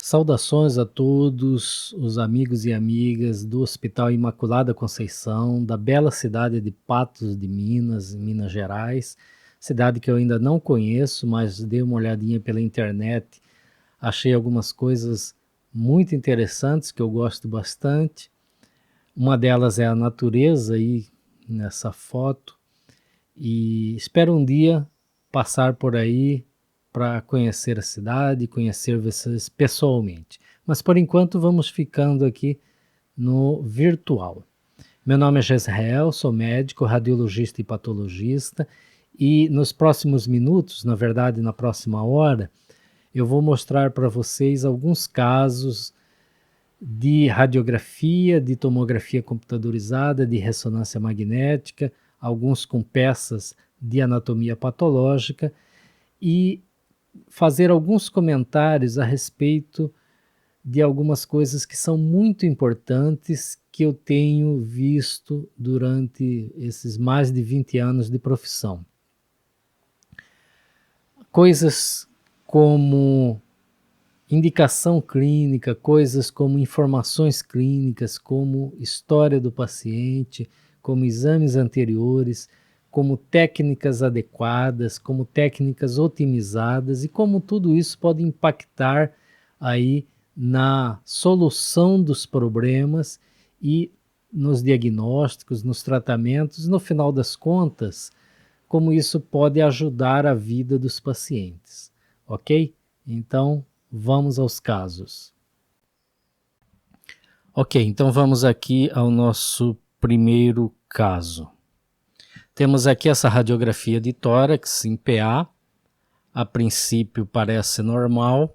Saudações a todos os amigos e amigas do Hospital Imaculada Conceição, da bela cidade de Patos de Minas, em Minas Gerais, cidade que eu ainda não conheço, mas dei uma olhadinha pela internet, achei algumas coisas muito interessantes que eu gosto bastante. Uma delas é a natureza aí nessa foto e espero um dia passar por aí para conhecer a cidade, conhecer vocês pessoalmente. Mas por enquanto vamos ficando aqui no virtual. Meu nome é Jezreel, sou médico, radiologista e patologista, e nos próximos minutos, na verdade na próxima hora, eu vou mostrar para vocês alguns casos de radiografia, de tomografia computadorizada, de ressonância magnética, alguns com peças de anatomia patológica, e fazer alguns comentários a respeito de algumas coisas que são muito importantes que eu tenho visto durante esses mais de 20 anos de profissão. Coisas como indicação clínica, coisas como informações clínicas, como história do paciente, como exames anteriores, como técnicas adequadas, como técnicas otimizadas e como tudo isso pode impactar aí na solução dos problemas e nos diagnósticos, nos tratamentos, no final das contas, como isso pode ajudar a vida dos pacientes, ok? Então, vamos aos casos. Ok, então vamos aqui ao nosso primeiro caso. Temos aqui essa radiografia de tórax em PA, a princípio parece normal,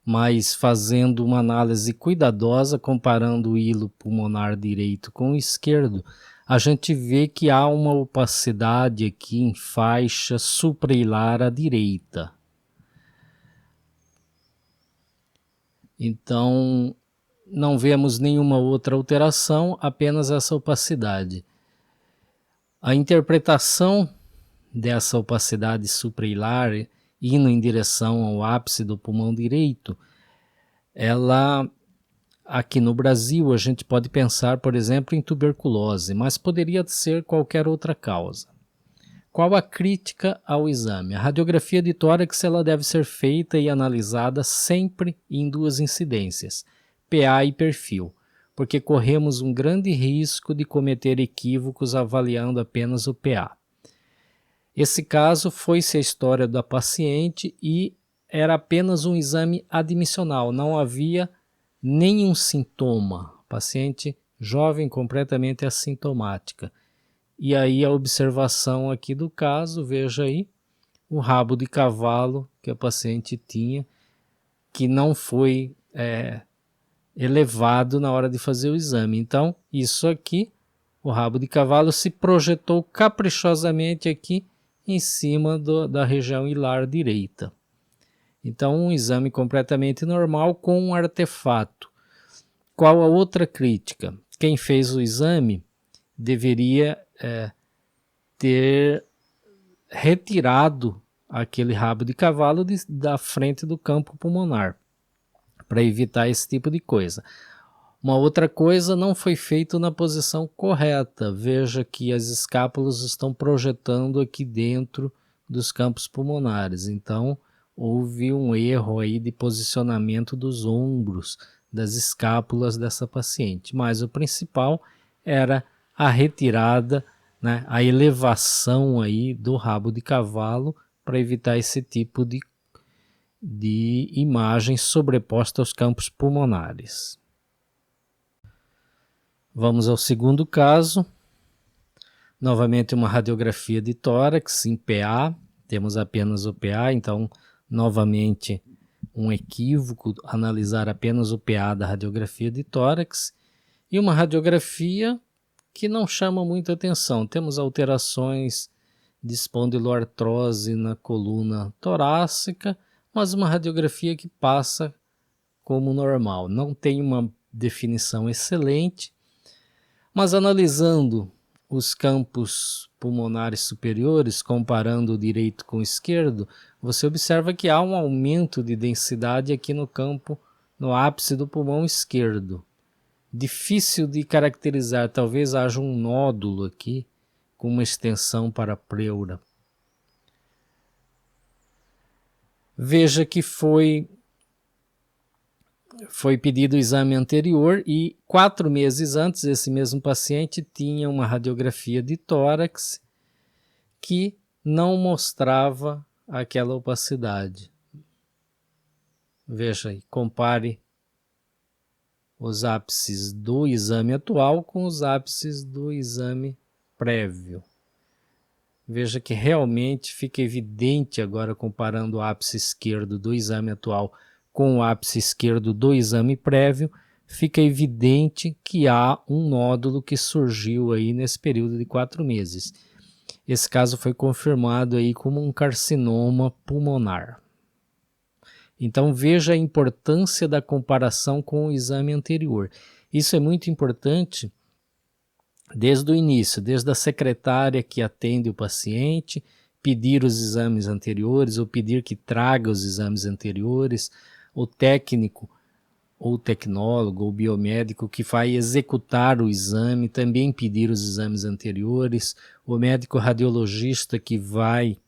mas fazendo uma análise cuidadosa, comparando o hilo pulmonar direito com o esquerdo, a gente vê que há uma opacidade aqui em faixa suprahilar à direita. Então, não vemos nenhuma outra alteração, apenas essa opacidade. A interpretação dessa opacidade suprahilar indo em direção ao ápice do pulmão direito, ela, aqui no Brasil, a gente pode pensar, por exemplo, em tuberculose, mas poderia ser qualquer outra causa. Qual a crítica ao exame? A radiografia de tórax ela deve ser feita e analisada sempre em duas incidências, PA e perfil, porque corremos um grande risco de cometer equívocos avaliando apenas o PA. Esse caso foi-se a história da paciente e era apenas um exame admissional, não havia nenhum sintoma, paciente jovem completamente assintomática. E aí a observação aqui do caso, veja aí, o rabo de cavalo que a paciente tinha, que não foi elevado na hora de fazer o exame. Então, isso aqui, o rabo de cavalo se projetou caprichosamente aqui em cima da região hilar direita. Então, um exame completamente normal com um artefato. Qual a outra crítica? Quem fez o exame deveria ter retirado aquele rabo de cavalo da frente do campo pulmonar, para evitar esse tipo de coisa. Uma outra coisa, não foi feito na posição correta. Veja que as escápulas estão projetando aqui dentro dos campos pulmonares. Então, houve um erro aí de posicionamento dos ombros, das escápulas dessa paciente. Mas o principal era a retirada, né, a elevação aí do rabo de cavalo para evitar esse tipo de imagem sobreposta aos campos pulmonares. Vamos ao segundo caso. Novamente uma radiografia de tórax em PA. Temos apenas o PA, então novamente um equívoco analisar apenas o PA da radiografia de tórax. E uma radiografia que não chama muita atenção. Temos alterações de espondiloartrose na coluna torácica, mas uma radiografia que passa como normal. Não tem uma definição excelente, mas analisando os campos pulmonares superiores, comparando o direito com o esquerdo, você observa que há um aumento de densidade aqui no campo no ápice do pulmão esquerdo. Difícil de caracterizar, talvez haja um nódulo aqui com uma extensão para a pleura. Veja que foi pedido o exame anterior e 4 meses antes esse mesmo paciente tinha uma radiografia de tórax que não mostrava aquela opacidade. Veja aí, compare os ápices do exame atual com os ápices do exame prévio. Veja que realmente fica evidente agora, comparando o ápice esquerdo do exame atual com o ápice esquerdo do exame prévio, fica evidente que há um nódulo que surgiu aí nesse período de 4 meses. Esse caso foi confirmado aí como um carcinoma pulmonar. Então veja a importância da comparação com o exame anterior. Isso é muito importante desde o início, desde a secretária que atende o paciente, pedir os exames anteriores ou pedir que traga os exames anteriores, o técnico ou tecnólogo ou biomédico que vai executar o exame também pedir os exames anteriores, o médico radiologista que vai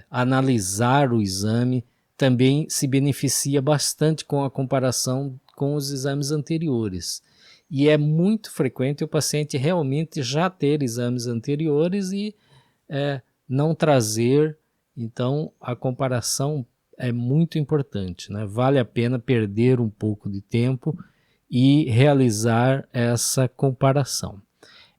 analisar o exame também se beneficia bastante com a comparação com os exames anteriores. E é muito frequente o paciente realmente já ter exames anteriores e não trazer. Então a comparação é muito importante, né? Vale a pena perder um pouco de tempo e realizar essa comparação.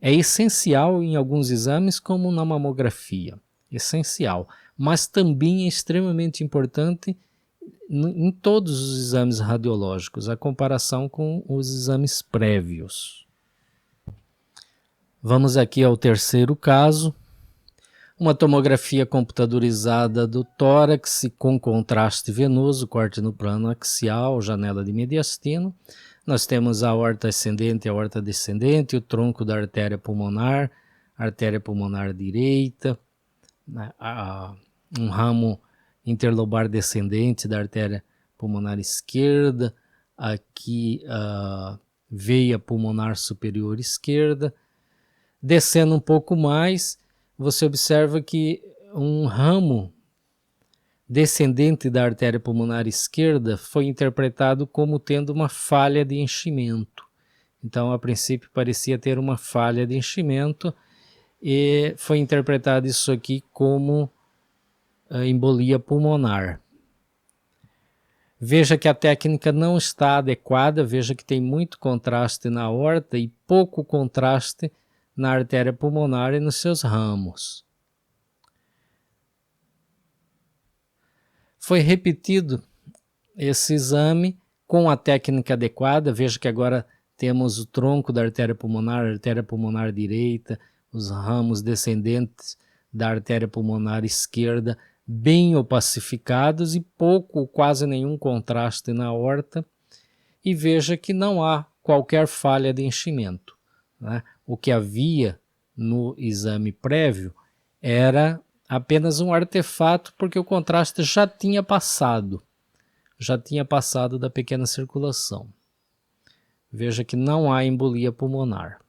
É essencial em alguns exames, como na mamografia, essencial, mas também é extremamente importante em todos os exames radiológicos, a comparação com os exames prévios. Vamos aqui ao terceiro caso. Uma tomografia computadorizada do tórax com contraste venoso, corte no plano axial, janela de mediastino. Nós temos a aorta ascendente e a aorta descendente, o tronco da artéria pulmonar direita, um ramo interlobar descendente da artéria pulmonar esquerda, aqui a veia pulmonar superior esquerda. Descendo um pouco mais, você observa que um ramo descendente da artéria pulmonar esquerda foi interpretado como tendo uma falha de enchimento. Então, a princípio, parecia ter uma falha de enchimento e foi interpretado isso aqui como embolia pulmonar. Veja que a técnica não está adequada, veja que tem muito contraste na aorta e pouco contraste na artéria pulmonar e nos seus ramos. Foi repetido esse exame com a técnica adequada. Veja que agora temos o tronco da artéria pulmonar direita, os ramos descendentes da artéria pulmonar esquerda bem opacificados e pouco ou quase nenhum contraste na aorta. E veja que não há qualquer falha de enchimento, né? O que havia no exame prévio era apenas um artefato, porque o contraste já tinha passado da pequena circulação. Veja que não há embolia pulmonar.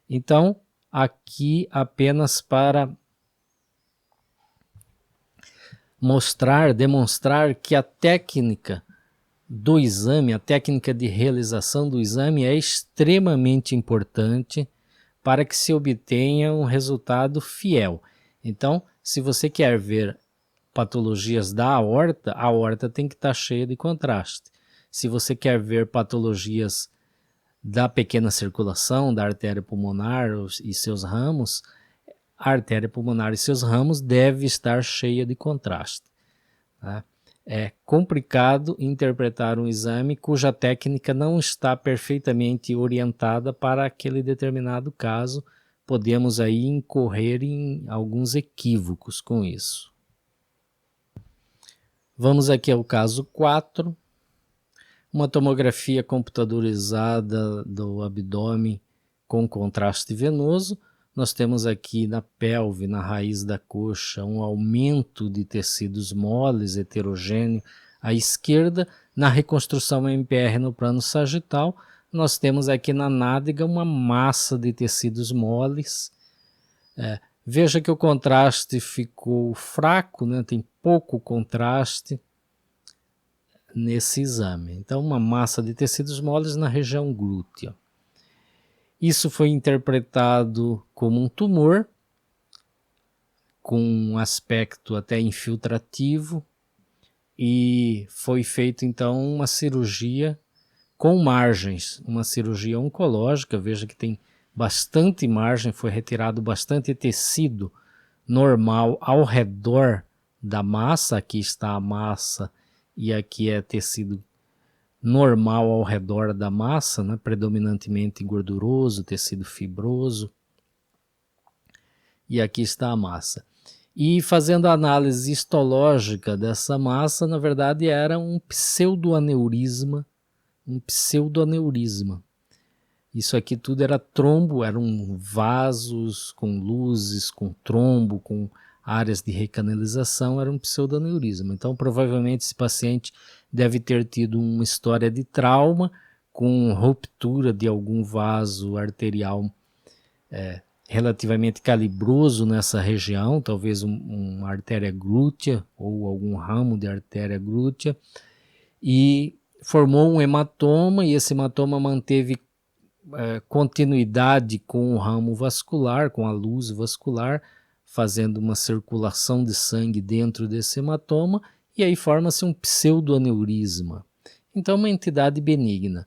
Então, aqui apenas para demonstrar que a técnica do exame, a técnica de realização do exame é extremamente importante para que se obtenha um resultado fiel. Então, se você quer ver patologias da aorta, a aorta tem que estar cheia de contraste. Se você quer ver patologias da pequena circulação, da artéria pulmonar e seus ramos, a artéria pulmonar e seus ramos deve estar cheia de contraste. Tá? É complicado interpretar um exame cuja técnica não está perfeitamente orientada para aquele determinado caso. Podemos aí incorrer em alguns equívocos com isso. Vamos aqui ao caso 4. Uma tomografia computadorizada do abdômen com contraste venoso. Nós temos aqui na pelve, na raiz da coxa, um aumento de tecidos moles heterogêneo à esquerda. Na reconstrução MPR no plano sagital, nós temos aqui na nádega uma massa de tecidos moles. Veja que o contraste ficou fraco, né? Tem pouco contraste nesse exame. Então, uma massa de tecidos moles na região glútea. Isso foi interpretado como um tumor, com um aspecto até infiltrativo, e foi feito então uma cirurgia com margens, uma cirurgia oncológica. Veja que tem bastante margem, foi retirado bastante tecido normal ao redor da massa. Aqui está a massa e aqui é tecido normal ao redor da massa, né? Predominantemente gorduroso, tecido fibroso. E aqui está a massa. E fazendo a análise histológica dessa massa, na verdade era um pseudoaneurisma. Isso aqui tudo era trombo, eram vasos com luzes, com trombo, com áreas de recanalização, era um pseudoaneurisma. Então, provavelmente esse paciente deve ter tido uma história de trauma com ruptura de algum vaso arterial relativamente calibroso nessa região, talvez uma artéria glútea ou algum ramo de artéria glútea, e formou um hematoma, e esse hematoma manteve continuidade com o ramo vascular, com a luz vascular, fazendo uma circulação de sangue dentro desse hematoma, e aí forma-se um pseudoaneurisma. Então, uma entidade benigna.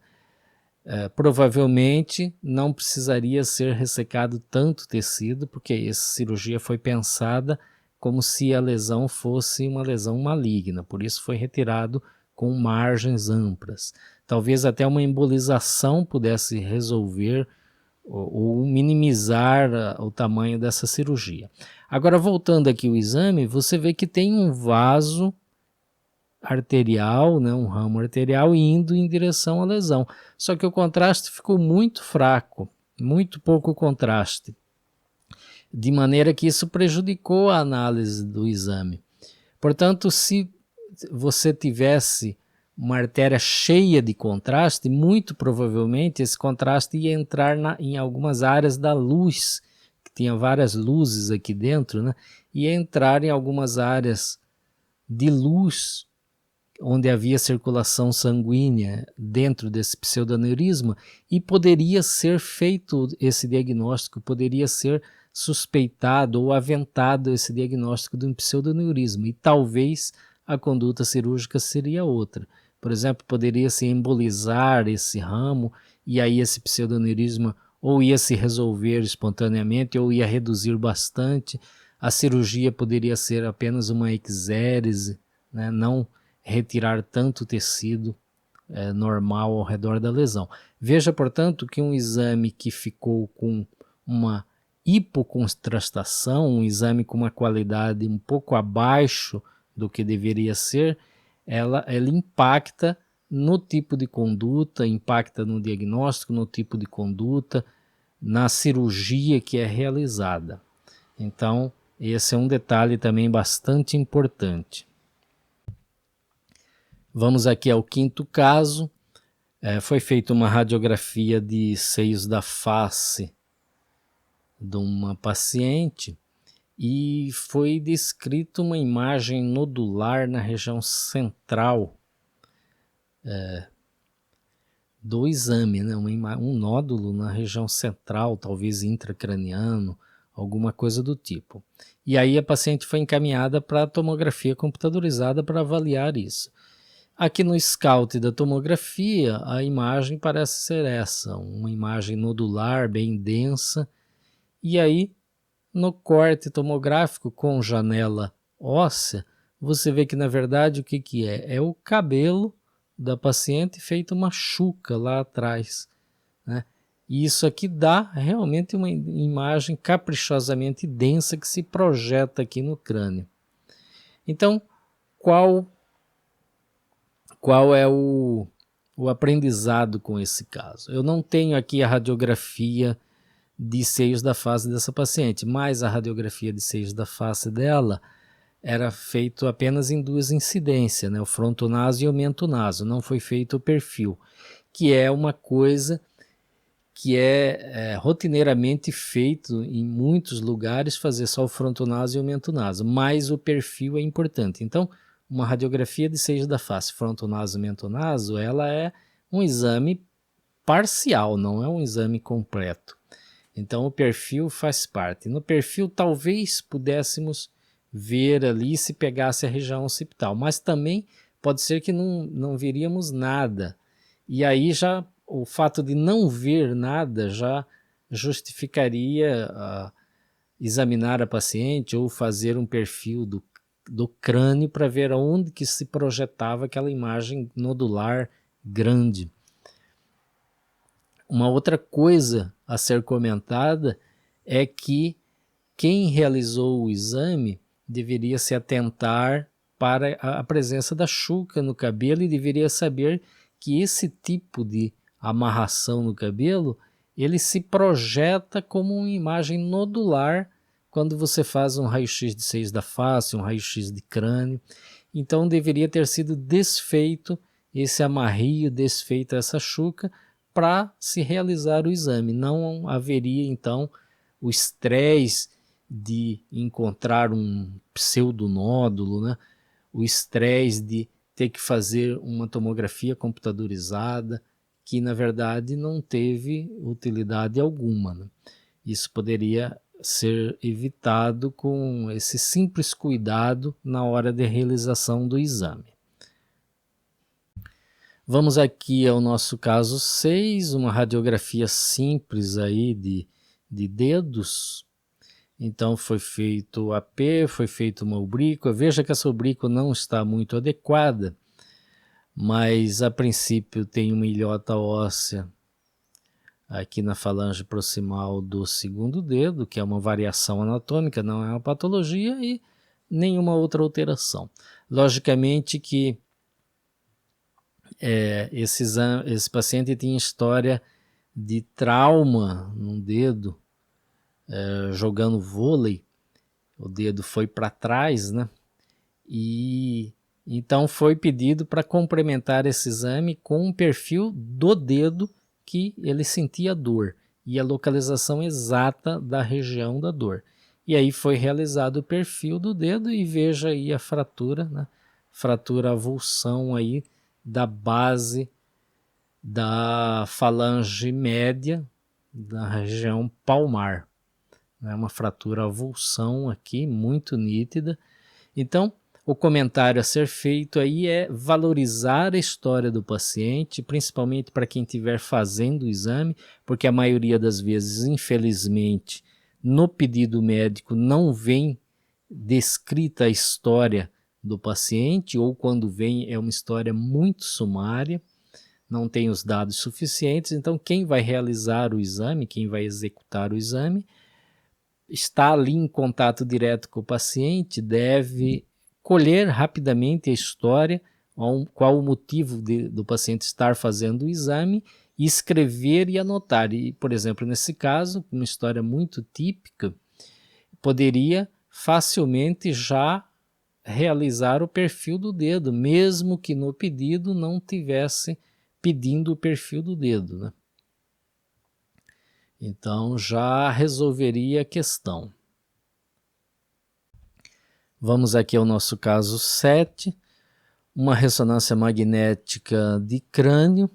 Provavelmente não precisaria ser ressecado tanto tecido, porque essa cirurgia foi pensada como se a lesão fosse uma lesão maligna, por isso foi retirado com margens amplas. Talvez até uma embolização pudesse resolver ou minimizar o tamanho dessa cirurgia. Agora, voltando aqui ao exame, você vê que tem um vaso arterial, né, um ramo arterial indo em direção à lesão. Só que o contraste ficou muito fraco, muito pouco contraste, de maneira que isso prejudicou a análise do exame. Portanto, se você tivesse uma artéria cheia de contraste, muito provavelmente esse contraste ia entrar em algumas áreas da luz, que tinha várias luzes aqui dentro, né? Ia entrar em algumas áreas de luz onde havia circulação sanguínea dentro desse pseudoaneurisma, e poderia ser feito esse diagnóstico, poderia ser suspeitado ou aventado esse diagnóstico de um pseudoaneurisma, e talvez a conduta cirúrgica seria outra. Por exemplo, poderia se embolizar esse ramo, e aí esse pseudoaneurisma ou ia se resolver espontaneamente ou ia reduzir bastante. A cirurgia poderia ser apenas uma exérese, né? Não retirar tanto tecido normal ao redor da lesão. Veja, portanto, que um exame que ficou com uma hipocontrastação, um exame com uma qualidade um pouco abaixo do que deveria ser, ela impacta no tipo de conduta, impacta no diagnóstico, no tipo de conduta, na cirurgia que é realizada. Então, esse é um detalhe também bastante importante. Vamos aqui ao quinto caso. Foi feita uma radiografia de seios da face de uma paciente e foi descrita uma imagem nodular na região central do exame, né? Um nódulo na região central, talvez intracraniano, alguma coisa do tipo. E aí a paciente foi encaminhada para a tomografia computadorizada para avaliar isso. Aqui no scout da tomografia, a imagem parece ser essa, uma imagem nodular bem densa, e aí no corte tomográfico com janela óssea, você vê que na verdade o que é? É o cabelo da paciente feito uma chuca lá atrás, né? E isso aqui dá realmente uma imagem caprichosamente densa que se projeta aqui no crânio. Então, qual é o aprendizado com esse caso? Eu não tenho aqui a radiografia de seios da face dessa paciente, mas a radiografia de seios da face dela era feito apenas em 2 incidências, né? O frontonaso e o mentonaso, não foi feito o perfil, que é uma coisa que é rotineiramente feito em muitos lugares, fazer só o frontonaso e o mentonaso, mas o perfil é importante. Então, uma radiografia de seios da face, frontonaso e mentonaso, ela é um exame parcial, não é um exame completo. Então, o perfil faz parte. No perfil, talvez pudéssemos ver ali se pegasse a região occipital, mas também pode ser que não veríamos nada. E aí já o fato de não ver nada já justificaria examinar a paciente ou fazer um perfil do crânio para ver aonde que se projetava aquela imagem nodular grande. Uma outra coisa a ser comentada é que quem realizou o exame deveria se atentar para a presença da chuca no cabelo e deveria saber que esse tipo de amarração no cabelo, ele se projeta como uma imagem nodular quando você faz um raio-x de seios da face, um raio-x de crânio. Então deveria ter sido desfeito esse amarrio, desfeita essa chuca para se realizar o exame. Não haveria então o estresse de encontrar um pseudonódulo, né? O estresse de ter que fazer uma tomografia computadorizada, que na verdade não teve utilidade alguma, né? Isso poderia ser evitado com esse simples cuidado na hora de realização do exame. Vamos aqui ao nosso caso 6, uma radiografia simples aí de dedos. Então foi feito AP, foi feito uma ubrícula. Veja que essa ubrícula não está muito adequada, mas a princípio tem uma ilhota óssea aqui na falange proximal do segundo dedo, que é uma variação anatômica, não é uma patologia e nenhuma outra alteração. Logicamente que esse paciente tinha história de trauma no dedo, jogando vôlei, o dedo foi para trás, né? E então foi pedido para complementar esse exame com um perfil do dedo que ele sentia dor e a localização exata da região da dor. E aí foi realizado o perfil do dedo e veja aí a fratura, né? Fratura avulsão aí da base da falange média da região palmar. É uma fratura avulsão aqui, muito nítida. Então, o comentário a ser feito aí é valorizar a história do paciente, principalmente para quem estiver fazendo o exame, porque a maioria das vezes, infelizmente, no pedido médico não vem descrita a história do paciente, ou quando vem é uma história muito sumária, não tem os dados suficientes. Então, quem vai realizar o exame, quem vai executar o exame, está ali em contato direto com o paciente, deve colher rapidamente a história, qual o motivo do paciente estar fazendo o exame, e escrever e anotar. E, por exemplo, nesse caso, uma história muito típica, poderia facilmente já realizar o perfil do dedo, mesmo que no pedido não tivesse pedindo o perfil do dedo, né? Então já resolveria a questão. Vamos aqui ao nosso caso 7, uma ressonância magnética de crânio,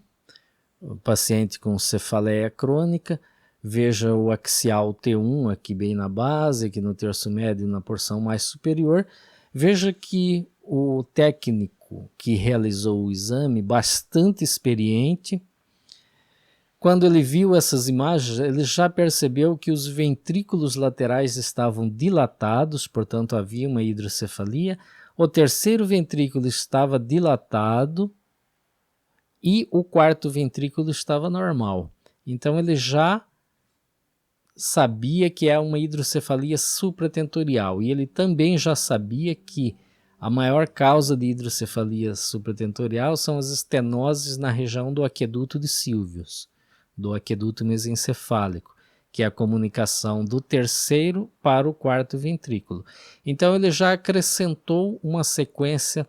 paciente com cefaleia crônica. Veja o axial T1 aqui bem na base, aqui no terço médio na porção mais superior. Veja que o técnico que realizou o exame, bastante experiente, quando ele viu essas imagens, ele já percebeu que os ventrículos laterais estavam dilatados, portanto havia uma hidrocefalia. O terceiro ventrículo estava dilatado e o quarto ventrículo estava normal. Então ele já sabia que é uma hidrocefalia supratentorial e ele também já sabia que a maior causa de hidrocefalia supratentorial são as estenoses na região do aqueduto de Sylvius, do aqueduto mesencefálico, que é a comunicação do terceiro para o quarto ventrículo. Então ele já acrescentou uma sequência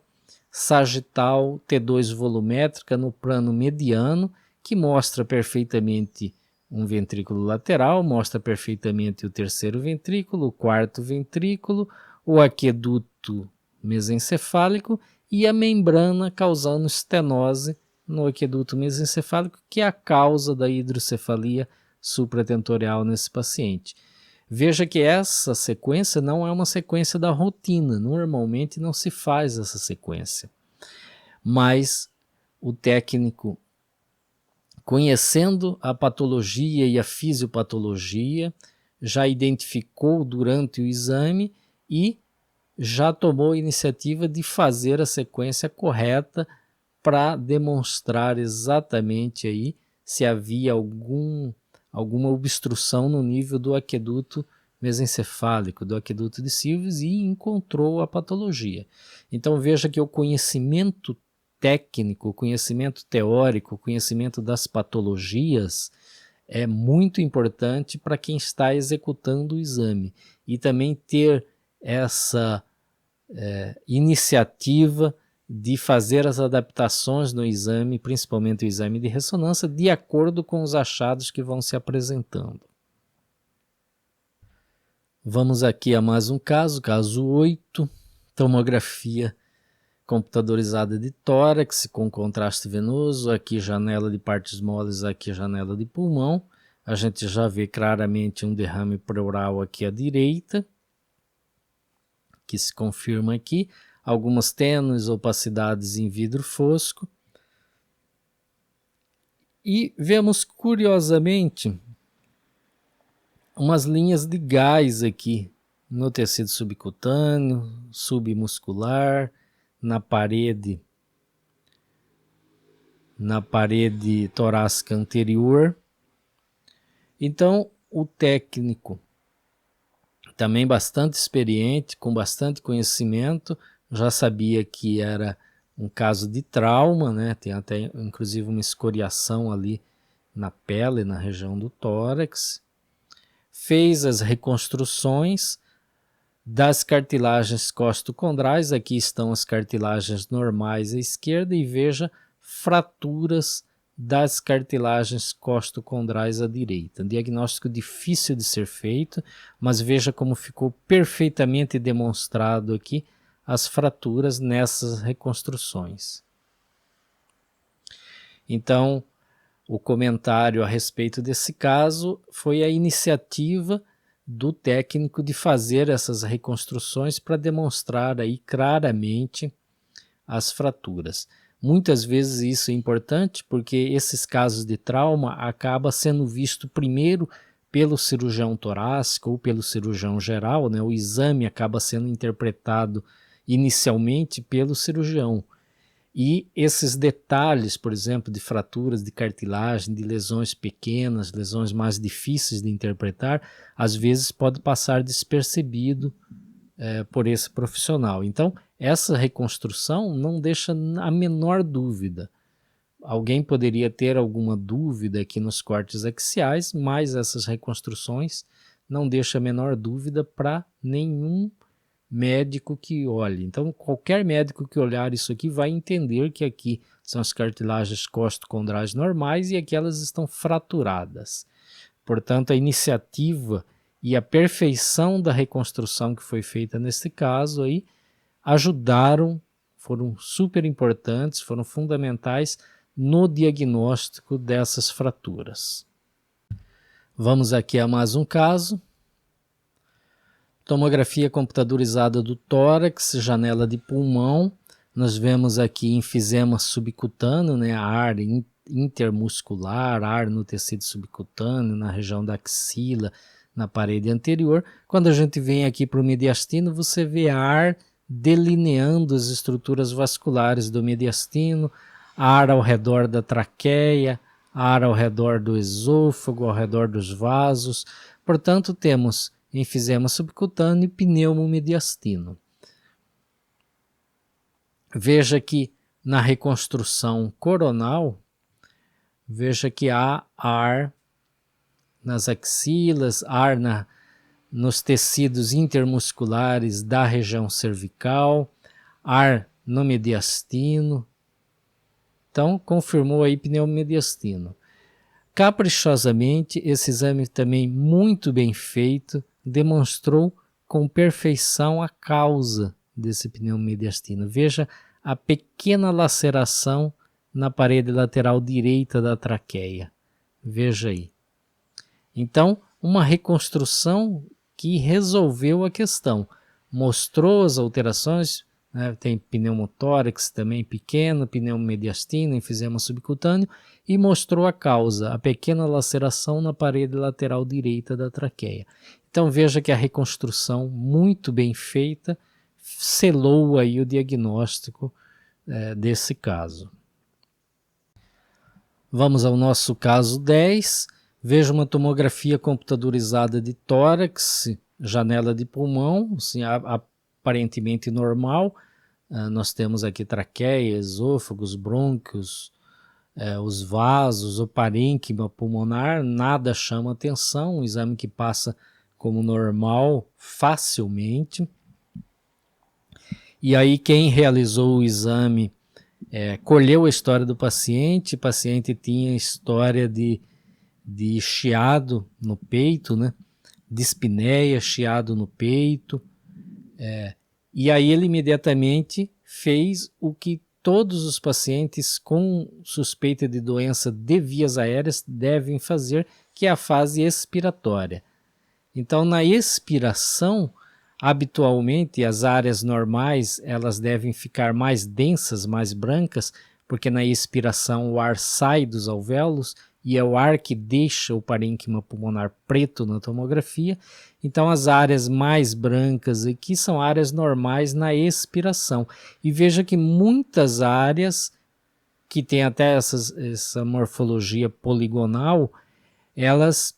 sagital T2 volumétrica no plano mediano, que mostra perfeitamente um ventrículo lateral, mostra perfeitamente o terceiro ventrículo, o quarto ventrículo, o aqueduto mesencefálico e a membrana causando estenose no aqueduto mesencefálico, que é a causa da hidrocefalia supratentorial nesse paciente. Veja que essa sequência não é uma sequência da rotina, normalmente não se faz essa sequência. Mas o técnico, conhecendo a patologia e a fisiopatologia, já identificou durante o exame e já tomou a iniciativa de fazer a sequência correta para demonstrar exatamente aí se havia alguma obstrução no nível do aqueduto mesencefálico, do aqueduto de Sylvius, e encontrou a patologia. Então veja que o conhecimento técnico, o conhecimento teórico, o conhecimento das patologias é muito importante para quem está executando o exame, e também ter essa iniciativa de fazer as adaptações no exame, principalmente o exame de ressonância, de acordo com os achados que vão se apresentando. Vamos aqui a mais um caso, caso 8, tomografia computadorizada de tórax com contraste venoso, aqui janela de partes moles, aqui janela de pulmão. A gente já vê claramente um derrame pleural aqui à direita, que se confirma aqui, algumas tênues opacidades em vidro fosco. E vemos curiosamente umas linhas de gás aqui no tecido subcutâneo, submuscular, na parede torácica anterior. Então o técnico, também bastante experiente, com bastante conhecimento, já sabia que era um caso de trauma, né? Tem até inclusive uma escoriação ali na pele, na região do tórax. Fez as reconstruções das cartilagens costocondrais, aqui estão as cartilagens normais à esquerda, e veja fraturas das cartilagens costocondrais à direita. Um diagnóstico difícil de ser feito, mas veja como ficou perfeitamente demonstrado aqui as fraturas nessas reconstruções. Então, o comentário a respeito desse caso foi a iniciativa do técnico de fazer essas reconstruções para demonstrar aí claramente as fraturas. Muitas vezes isso é importante porque esses casos de trauma acabam sendo visto primeiro pelo cirurgião torácico ou pelo cirurgião geral, né? O exame acaba sendo interpretado inicialmente pelo cirurgião. E esses detalhes, por exemplo, de fraturas de cartilagem, de lesões pequenas, lesões mais difíceis de interpretar, às vezes pode passar despercebido por esse profissional. Então, essa reconstrução não deixa a menor dúvida. Alguém poderia ter alguma dúvida aqui nos cortes axiais, mas essas reconstruções não deixam a menor dúvida para nenhum médico que olhe. Então, qualquer médico que olhar isso aqui vai entender que aqui são as cartilagens costocondrais normais e aqui elas estão fraturadas. Portanto, a iniciativa e a perfeição da reconstrução que foi feita nesse caso aí ajudaram, foram super importantes, foram fundamentais no diagnóstico dessas fraturas. Vamos aqui a mais um caso. Tomografia computadorizada do tórax, janela de pulmão. Nós vemos aqui enfisema subcutâneo, né, ar intermuscular, ar no tecido subcutâneo, na região da axila, na parede anterior. Quando a gente vem aqui para o mediastino, você vê ar delineando as estruturas vasculares do mediastino, ar ao redor da traqueia, ar ao redor do esôfago, ao redor dos vasos. Portanto, temos enfisema subcutâneo e pneumomediastino. Veja que na reconstrução coronal, veja que há ar nas axilas, ar nos tecidos intermusculares da região cervical, ar no mediastino. Então, confirmou aí pneumomediastino. Caprichosamente, esse exame também muito bem feito, demonstrou com perfeição a causa desse pneumomediastino. Veja a pequena laceração na parede lateral direita da traqueia. Veja aí. Então, uma reconstrução que resolveu a questão. Mostrou as alterações, né? Tem pneumotórax também pequeno, pneumomediastino, enfisema subcutâneo, e mostrou a causa, a pequena laceração na parede lateral direita da traqueia. Então veja que a reconstrução muito bem feita selou aí o diagnóstico desse caso. Vamos ao nosso caso 10. Veja uma tomografia computadorizada de tórax, janela de pulmão, assim, aparentemente normal. Nós temos aqui traqueia, esôfagos, brônquios, os vasos, o parênquima pulmonar, nada chama atenção, um exame que passa como normal facilmente. E aí quem realizou o exame colheu a história do paciente. O paciente tinha história de chiado no peito, né? Dispneia, chiado no peito. E aí ele imediatamente fez o que todos os pacientes com suspeita de doença de vias aéreas devem fazer, que é a fase expiratória. Então, na expiração, habitualmente as áreas normais elas devem ficar mais densas, mais brancas, porque na expiração o ar sai dos alvéolos e é o ar que deixa o parênquima pulmonar preto na tomografia. Então as áreas mais brancas aqui são áreas normais na expiração. E veja que muitas áreas que têm até essa morfologia poligonal, elas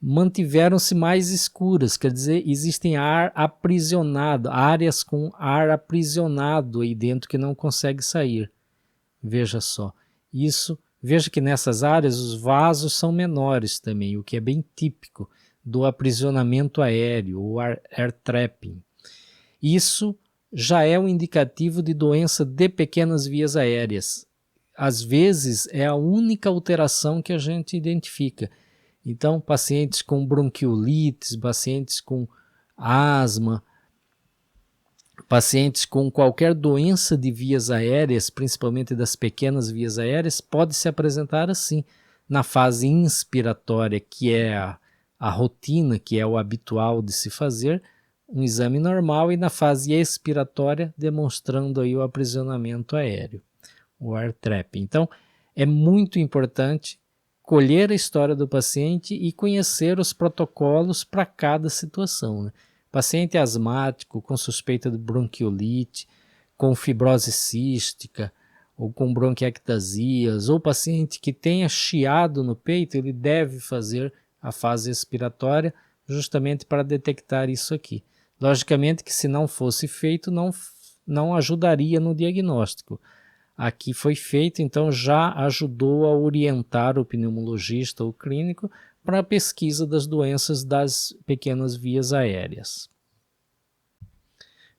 mantiveram-se mais escuras, quer dizer, existem ar aprisionado, áreas com ar aprisionado aí dentro que não consegue sair. Veja só, veja que nessas áreas os vasos são menores também, o que é bem típico do aprisionamento aéreo, o air trapping. Isso já é um indicativo de doença de pequenas vias aéreas. Às vezes é a única alteração que a gente identifica. Então, pacientes com bronquiolites, pacientes com asma, pacientes com qualquer doença de vias aéreas, principalmente das pequenas vias aéreas, pode se apresentar assim, na fase inspiratória, que é a rotina, que é o habitual de se fazer, um exame normal, e na fase expiratória, demonstrando aí o aprisionamento aéreo, o air trapping. Então, é muito importante colher a história do paciente e conhecer os protocolos para cada situação, né? Paciente asmático com suspeita de bronquiolite, com fibrose cística ou com bronquiectasias, ou paciente que tenha chiado no peito, ele deve fazer a fase expiratória justamente para detectar isso aqui. Logicamente que se não fosse feito, não ajudaria no diagnóstico. Aqui foi feito, então já ajudou a orientar o pneumologista ou clínico para a pesquisa das doenças das pequenas vias aéreas.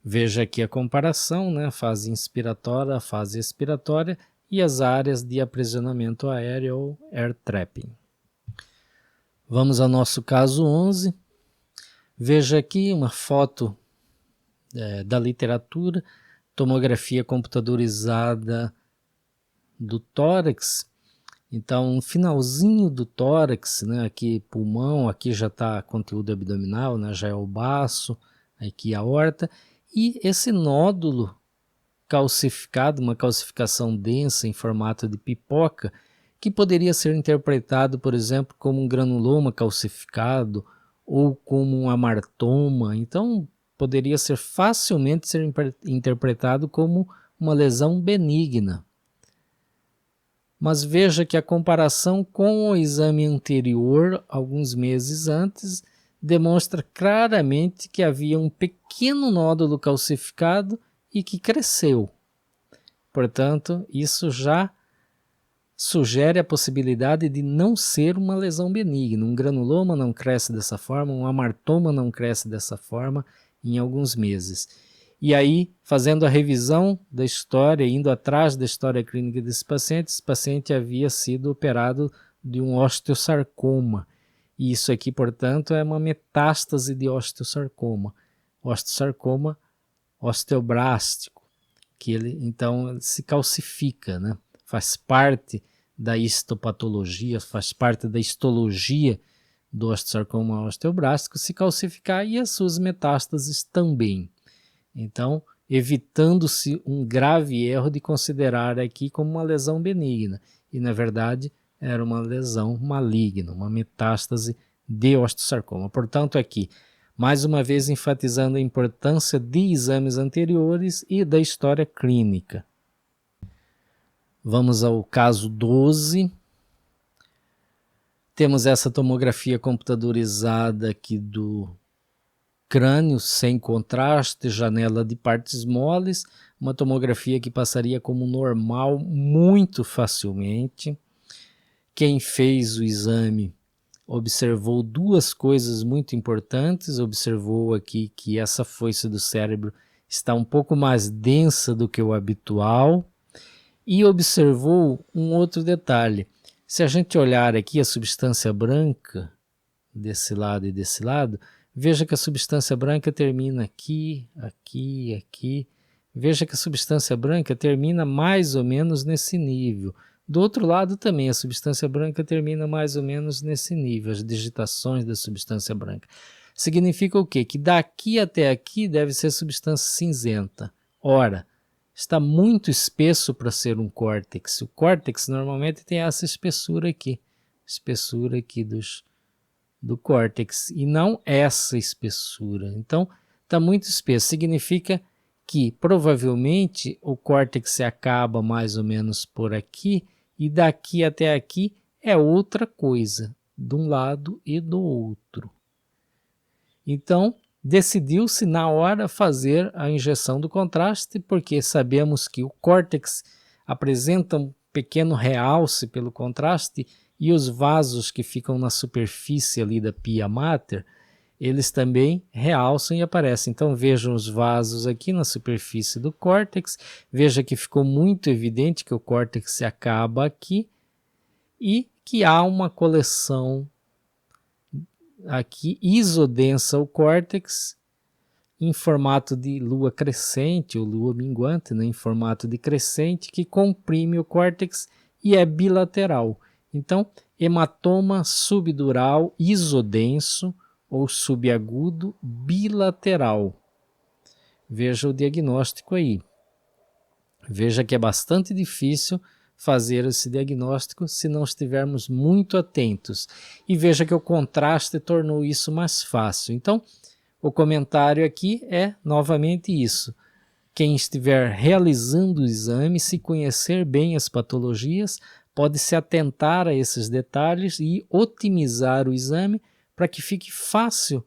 Veja aqui a comparação, né? Fase inspiratória, a fase expiratória e as áreas de aprisionamento aéreo ou air trapping. Vamos ao nosso caso 11. Veja aqui uma foto da literatura, tomografia computadorizada do tórax. Então, no finalzinho do tórax, né, aqui pulmão, aqui já está conteúdo abdominal, né, já é o baço, aqui a aorta, e esse nódulo calcificado, uma calcificação densa em formato de pipoca, que poderia ser interpretado, por exemplo, como um granuloma calcificado ou como um amartoma. Então, poderia facilmente ser interpretado como uma lesão benigna. Mas veja que a comparação com o exame anterior, alguns meses antes, demonstra claramente que havia um pequeno nódulo calcificado e que cresceu. Portanto, isso já sugere a possibilidade de não ser uma lesão benigna. Um granuloma não cresce dessa forma, um amartoma não cresce dessa forma em alguns meses. E aí, fazendo a revisão da história, indo atrás da história clínica desse paciente, esse paciente havia sido operado de um osteosarcoma. E isso aqui, portanto, é uma metástase de osteosarcoma. Osteosarcoma osteoblástico, que ele então se calcifica, né? Faz parte da histopatologia, faz parte da histologia do osteosarcoma osteoblástico se calcificar e as suas metástases também. Então, evitando-se um grave erro de considerar aqui como uma lesão benigna, e na verdade era uma lesão maligna, uma metástase de osteosarcoma. Portanto, aqui, mais uma vez enfatizando a importância de exames anteriores e da história clínica. Vamos ao caso 12. Temos essa tomografia computadorizada aqui do crânio sem contraste, janela de partes moles, uma tomografia que passaria como normal muito facilmente. Quem fez o exame observou duas coisas muito importantes, observou aqui que essa foice do cérebro está um pouco mais densa do que o habitual e observou um outro detalhe. Se a gente olhar aqui a substância branca desse lado e desse lado, veja que a substância branca termina aqui, aqui, aqui. Veja que a substância branca termina mais ou menos nesse nível. Do outro lado também a substância branca termina mais ou menos nesse nível, as digitações da substância branca. Significa o quê? Que daqui até aqui deve ser substância cinzenta. Ora, está muito espesso para ser um córtex. O córtex normalmente tem essa espessura aqui do córtex, e não essa espessura. Então, está muito espesso. Significa que provavelmente o córtex se acaba mais ou menos por aqui, e daqui até aqui é outra coisa, de um lado e do outro. Então, decidiu-se na hora fazer a injeção do contraste, porque sabemos que o córtex apresenta um pequeno realce pelo contraste, e os vasos que ficam na superfície ali da pia mater, eles também realçam e aparecem. Então vejam os vasos aqui na superfície do córtex, veja que ficou muito evidente que o córtex se acaba aqui e que há uma coleção aqui isodensa ao córtex em formato de lua crescente ou lua minguante, né, em formato de crescente, que comprime o córtex e é bilateral. Então, hematoma subdural isodenso ou subagudo bilateral. Veja o diagnóstico aí. Veja que é bastante difícil fazer esse diagnóstico se não estivermos muito atentos. E veja que o contraste tornou isso mais fácil. Então, o comentário aqui é novamente isso. Quem estiver realizando o exame, se conhecer bem as patologias, pode se atentar a esses detalhes e otimizar o exame para que fique fácil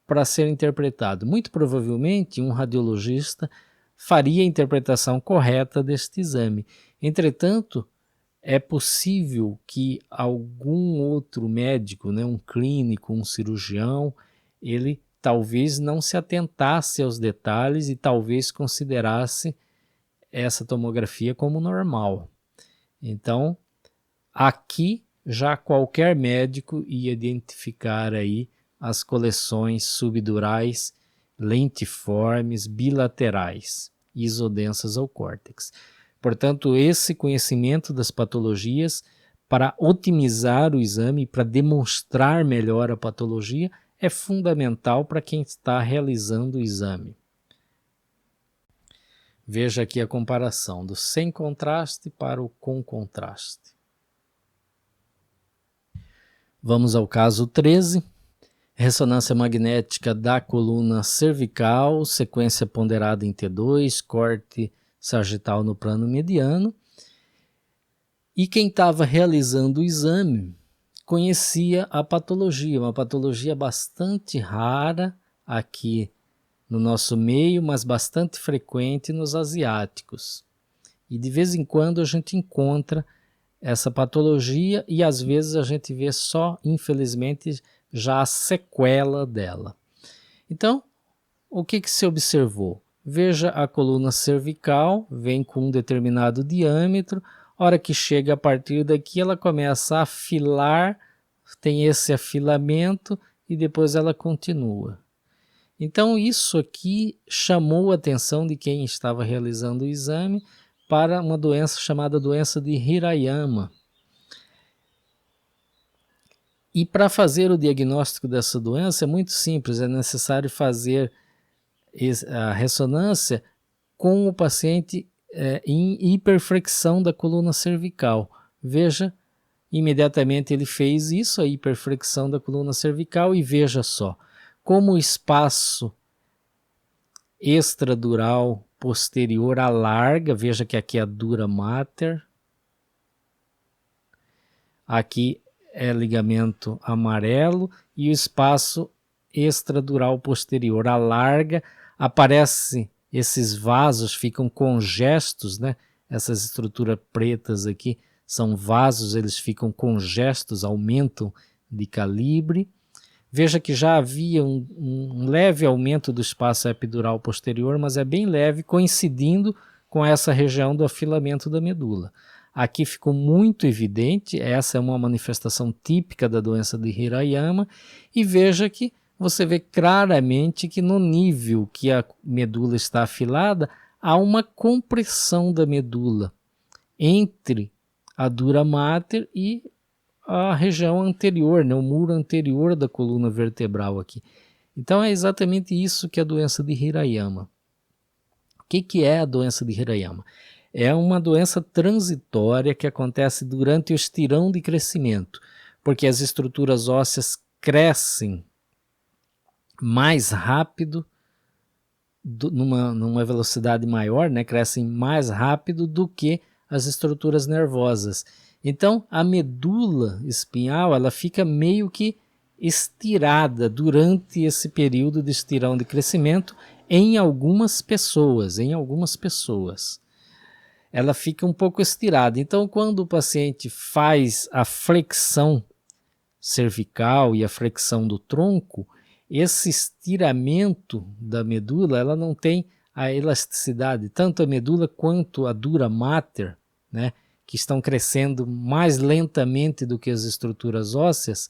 para ser interpretado. Muito provavelmente, um radiologista faria a interpretação correta deste exame. Entretanto, é possível que algum outro médico, né, um clínico, um cirurgião, ele talvez não se atentasse aos detalhes e talvez considerasse essa tomografia como normal. Então, aqui já qualquer médico ia identificar aí as coleções subdurais lentiformes bilaterais, isodensas ao córtex. Portanto, esse conhecimento das patologias para otimizar o exame, para demonstrar melhor a patologia, é fundamental para quem está realizando o exame. Veja aqui a comparação do sem contraste para o com contraste. Vamos ao caso 13. Ressonância magnética da coluna cervical, sequência ponderada em T2, corte sagital no plano mediano. E quem estava realizando o exame conhecia a patologia, uma patologia bastante rara aqui no nosso meio, mas bastante frequente nos asiáticos. E de vez em quando a gente encontra essa patologia e às vezes a gente vê só, infelizmente, já a sequela dela. Então, o que se observou? Veja a coluna cervical, vem com um determinado diâmetro, hora que chega a partir daqui ela começa a afilar, tem esse afilamento e depois ela continua. Então isso aqui chamou a atenção de quem estava realizando o exame para uma doença chamada doença de Hirayama. E para fazer o diagnóstico dessa doença é muito simples, é necessário fazer a ressonância com o paciente em hiperflexão da coluna cervical. Veja, imediatamente ele fez isso, a hiperflexão da coluna cervical, e veja só, como o espaço extradural posterior alarga, veja que aqui é a dura mater, aqui é ligamento amarelo, e o espaço extradural posterior alarga, aparece esses vasos, ficam congestos, né? Essas estruturas pretas aqui são vasos, eles ficam congestos, aumentam de calibre. Veja que já havia um leve aumento do espaço epidural posterior, mas é bem leve, coincidindo com essa região do afilamento da medula. Aqui ficou muito evidente, essa é uma manifestação típica da doença de Hirayama, e veja que você vê claramente que no nível que a medula está afilada, há uma compressão da medula entre a dura mater e a região anterior, né, o muro anterior da coluna vertebral aqui. Então é exatamente isso que é a doença de Hirayama. O que é a doença de Hirayama? É uma doença transitória que acontece durante o estirão de crescimento, porque as estruturas ósseas crescem mais rápido, numa velocidade maior, né, crescem mais rápido do que as estruturas nervosas. Então, a medula espinhal ela fica meio que estirada durante esse período de estirão de crescimento em algumas pessoas. Ela fica um pouco estirada. Então, quando o paciente faz a flexão cervical e a flexão do tronco, esse estiramento da medula ela não tem a elasticidade, tanto a medula quanto a dura mater, né, que estão crescendo mais lentamente do que as estruturas ósseas,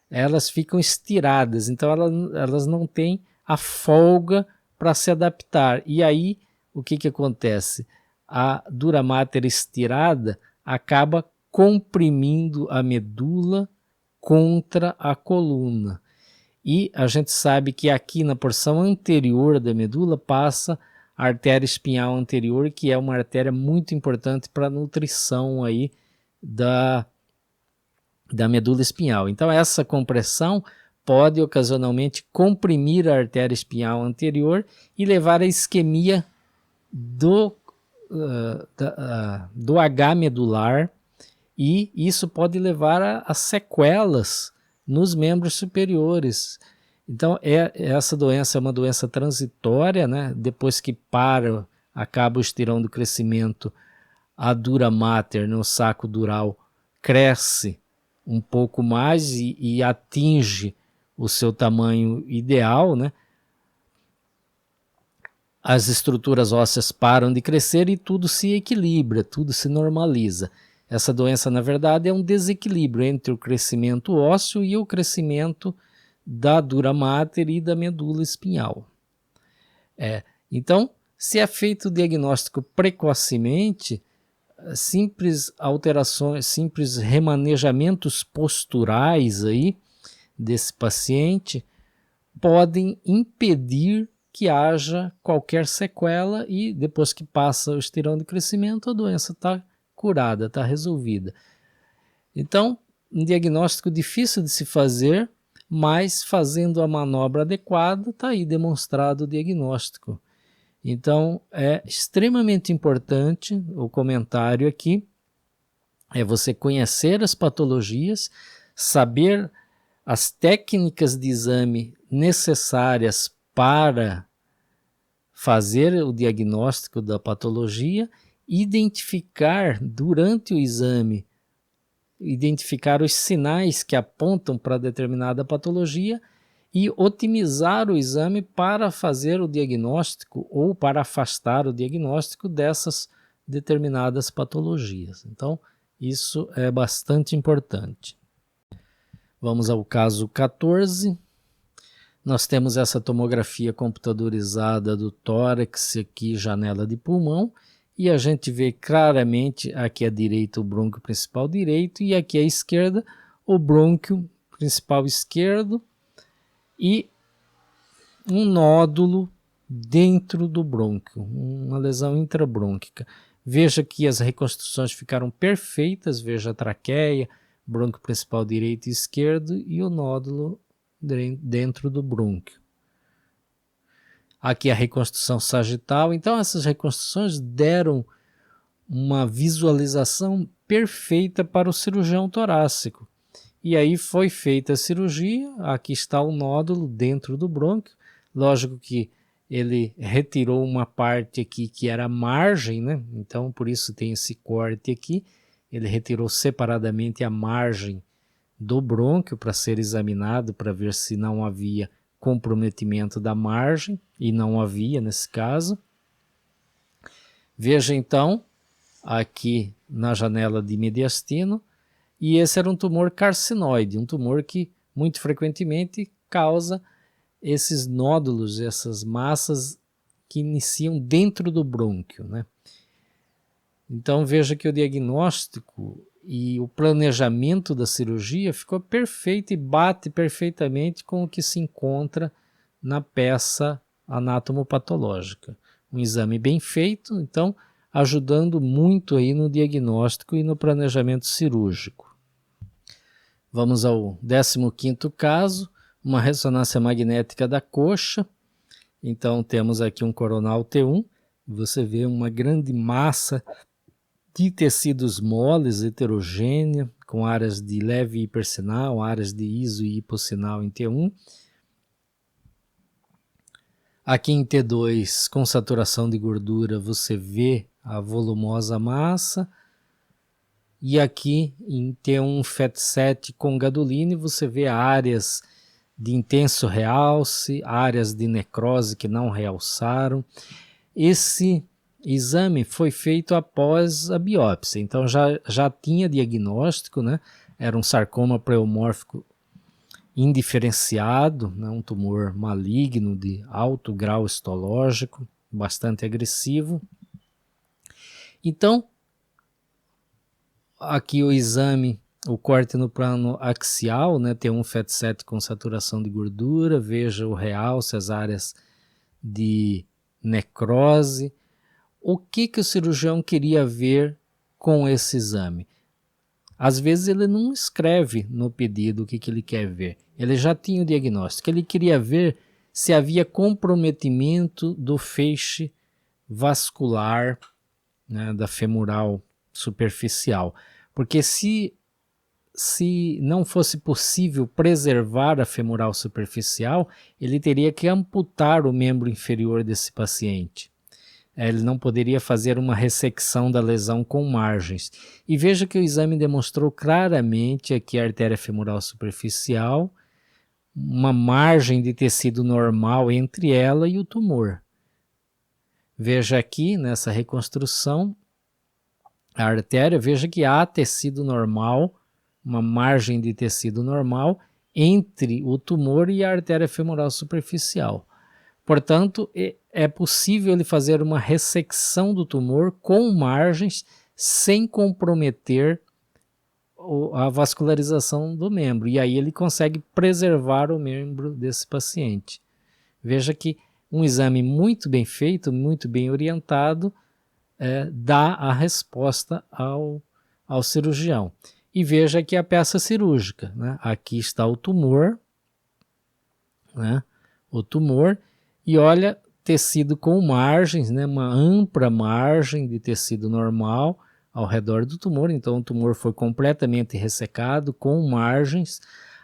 elas ficam estiradas, então elas não têm a folga para se adaptar. E aí, o que acontece? A dura mater estirada acaba comprimindo a medula contra a coluna. E a gente sabe que aqui na porção anterior da medula passa a artéria espinhal anterior, que é uma artéria muito importante para a nutrição aí da medula espinhal. Então essa compressão pode ocasionalmente comprimir a artéria espinhal anterior e levar à isquemia do H medular, e isso pode levar a sequelas nos membros superiores. Então essa doença é uma doença transitória, né? Depois que acaba o estirão do crescimento, a dura mater no saco dural cresce um pouco mais e atinge o seu tamanho ideal, né? As estruturas ósseas param de crescer e tudo se equilibra, tudo se normaliza. Essa doença, na verdade, é um desequilíbrio entre o crescimento ósseo e o crescimento da dura mater e da medula espinhal. Então, se é feito o diagnóstico precocemente, simples alterações, simples remanejamentos posturais aí desse paciente podem impedir que haja qualquer sequela, e depois que passa o estirão de crescimento, a doença está curada, está resolvida. Então, um diagnóstico difícil de se fazer, mas fazendo a manobra adequada, está aí demonstrado o diagnóstico. Então, é extremamente importante o comentário aqui, é você conhecer as patologias, saber as técnicas de exame necessárias para fazer o diagnóstico da patologia, identificar durante o exame identificar os sinais que apontam para determinada patologia e otimizar o exame para fazer o diagnóstico ou para afastar o diagnóstico dessas determinadas patologias. Então, isso é bastante importante. Vamos ao caso 14. Nós temos essa tomografia computadorizada do tórax, aqui janela de pulmão, e a gente vê claramente aqui à direita o brônquio principal direito e aqui à esquerda o brônquio principal esquerdo e um nódulo dentro do brônquio, uma lesão intrabrônquica. Veja que as reconstruções ficaram perfeitas, veja a traqueia, brônquio principal direito e esquerdo e o nódulo dentro do brônquio. Aqui a reconstrução sagital. Então essas reconstruções deram uma visualização perfeita para o cirurgião torácico. E aí foi feita a cirurgia, aqui está o nódulo dentro do brônquio. Lógico que ele retirou uma parte aqui que era a margem, né? Então por isso tem esse corte aqui. Ele retirou separadamente a margem do brônquio para ser examinado, para ver se não havia comprometimento da margem, e não havia nesse caso. Veja então, aqui na janela de mediastino, e esse era um tumor carcinoide, um tumor que muito frequentemente causa esses nódulos, essas massas que iniciam dentro do brônquio, né? Então veja que o diagnóstico e o planejamento da cirurgia ficou perfeito e bate perfeitamente com o que se encontra na peça anatomopatológica. Um exame bem feito, então ajudando muito aí no diagnóstico e no planejamento cirúrgico. Vamos ao 15º caso, uma ressonância magnética da coxa. Então temos aqui um coronal T1, você vê uma grande massa de tecidos moles, heterogênea, com áreas de leve hipersinal, áreas de iso e hipossinal em T1. Aqui em T2, com saturação de gordura, você vê a volumosa massa. E aqui em T1 FET7 com gadoline, você vê áreas de intenso realce, áreas de necrose que não realçaram. Esse exame foi feito após a biópsia, então já tinha diagnóstico, né? Era um sarcoma pleomórfico indiferenciado, né? Um tumor maligno de alto grau histológico, bastante agressivo. Então, aqui o exame, o corte no plano axial, né? T1 FET7 com saturação de gordura, veja o realce, as áreas de necrose. O que o cirurgião queria ver com esse exame? Às vezes ele não escreve no pedido o que ele quer ver. Ele já tinha o diagnóstico. Ele queria ver se havia comprometimento do feixe vascular, né, da femoral superficial. Porque se não fosse possível preservar a femoral superficial, ele teria que amputar o membro inferior desse paciente. Ele não poderia fazer uma ressecção da lesão com margens. E veja que o exame demonstrou claramente aqui a artéria femoral superficial, uma margem de tecido normal entre ela e o tumor. Veja aqui nessa reconstrução a artéria, veja que há tecido normal, uma margem de tecido normal entre o tumor e a artéria femoral superficial. Portanto, é possível ele fazer uma ressecção do tumor com margens sem comprometer a vascularização do membro. E aí ele consegue preservar o membro desse paciente. Veja que um exame muito bem feito, muito bem orientado, dá a resposta ao cirurgião. E veja aqui a peça cirúrgica, né? Aqui está o tumor, né? O tumor. E olha, tecido com margens, né? Uma ampla margem de tecido normal ao redor do tumor. Então o tumor foi completamente ressecado, com margens.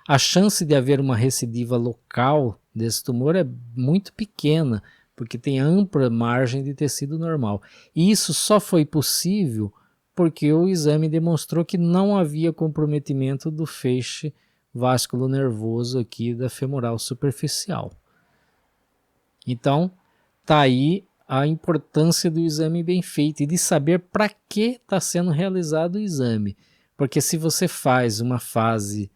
A chance de haver uma recidiva local desse tumor é muito pequena, porque tem ampla margem de tecido normal. E isso só foi possível porque o exame demonstrou que não havia comprometimento do feixe vasculo-nervoso aqui da femoral superficial. Então, está aí a importância do exame bem feito e de saber para que está sendo realizado o exame. Porque se você faz uma fase